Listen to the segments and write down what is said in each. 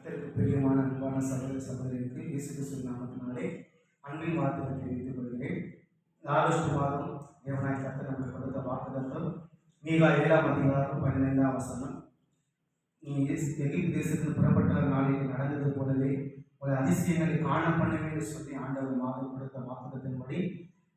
கர்த்தருக்கு பிரியமான அன்பான சகோதர சகோதரிக்கு இயேசு கிறிஸ்து நாமத்தினாலே அன்பின் வார்த்தைகளை தெரிவித்துக் கொள்கிறேன். ஆகஸ்ட் மாதம் தேவனாய் கர்த்தர் நமக்கு கொடுத்த வாக்குத்தத்தம் மீகா 7ஆம் அதிகாரம் 15ஆம் வசனம். நீ எகிப்து தேசத்தில் புறப்பட்ட நாளில் நடந்தது போலவே ஒரு அதிசயங்களை காண பண்ணுவேன் என்று சொல்லி ஆண்டவர் மாதம் கொடுத்த வாக்குத்தத்தின்படி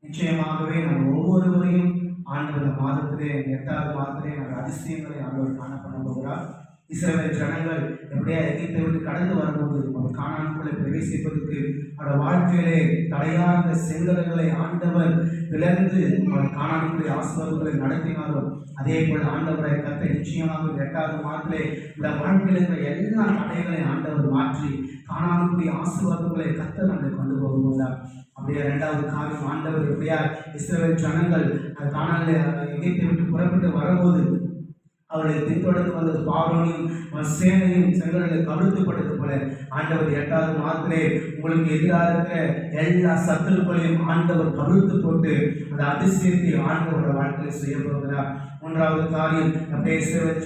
நிச்சயமாகவே நம்ம ஒவ்வொருவரையும் ஆண்டவர் மாதத்திலே 8வது மாதத்திலே நம்ம அதிசயங்களை ஆண்டவர் காண பண்ண போகிறார். இஸ்ரவேல் ஜனங்கள் எப்படியா எகிப்தை விட்டு கடந்து வரும்போது அவர் கானானுக்குள்ளே பிரவேசிப்பதற்கு அவருடைய வாழ்க்கையிலே தடையார்ந்த செங்கல்களை ஆண்டவர் பிளந்து அவர் கானானுக்குள்ளே ஆசீர்வாதங்களை நடத்தினாரோ அதே போல் ஆண்டவரை கர்த்தர் நிச்சயமாக 8வது மாதத்திலே இந்த வாழ்க்கையில் இருக்கிற எல்லா தடைகளை ஆண்டவர் மாற்றி கானானுக்குரிய ஆசீர்வாதங்களை கர்த்தர் நம்மை கொண்டு போகிறார். அப்படியே 2வது காரியம், ஆண்டவர் எப்படியா இஸ்ரவேல் ஜனங்கள் கானானிலே எகிப்தை விட்டு புறப்பட்டு வரும்போது அவர்களை பின்தொடர்ந்து வந்தது பார்வோனையும் சேனையும் செங்கடலை கவிழ்த்துப்பட்டது போல ஆண்டவர் 8வது மாதத்திலே உங்களுக்கு எதிராக இருக்கிற எல்லா சத்துருக்களையும் ஆண்டவர் கவிழ்த்து போட்டு அந்த அதிசயத்தை ஆண்டவரோட வாழ்க்கையை செய்ய போகிறார். 3வது காரியம், அப்படியே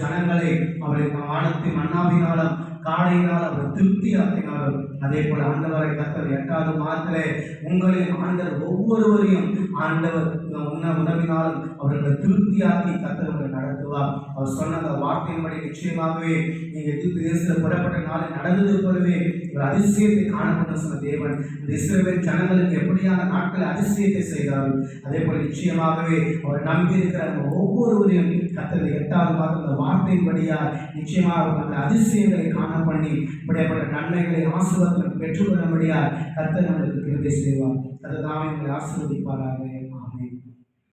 ஜனங்களை அவரை வானத்தின் மன்னாவினாலும் காடையினால் அவர் திருப்தி ஆக்கினாலும் அதே போல ஆண்டவரை கர்த்தர் 8வது மாதத்திலே உங்களின் ஆண்டவர் ஒவ்வொருவரையும் ஆண்டவர் உணவினாலும் அவர்களை திருப்தியாக்கி கர்த்தர்களை நடத்துவார். அவர் சொன்ன அந்த வார்த்தையின்படி நிச்சயமாகவே நீங்க எகிப்து தேசத்தில் புறப்பட்ட நாளில் நடந்தது போலவே ஒரு அதிசயத்தை காணப்பட்ட சொன்ன தேவன் இந்த இஸ்ரவேல் ஜனங்களுக்கு எப்படியான நாட்கள் அதிசயத்தை செய்தார்கள் அதே போல நிச்சயமாகவே அவர் நம்பி இருக்கிற ஒவ்வொருவரையும் கர்த்தர் 8வது மாதம் அந்த வார்த்தையின்படியா நிச்சயமாக அவர்கள் அதிசயங்களை காண பண்ணி இப்படிப்பட்ட நன்மைகளை ஆசீர்வாதங்களை பெற்றுக்கொள்ளும்படியா கர்த்தர் நம்மளுக்கு கிருபை செய்வார். அதுதான் எங்களை ஆசீர்வதிப்பாராக.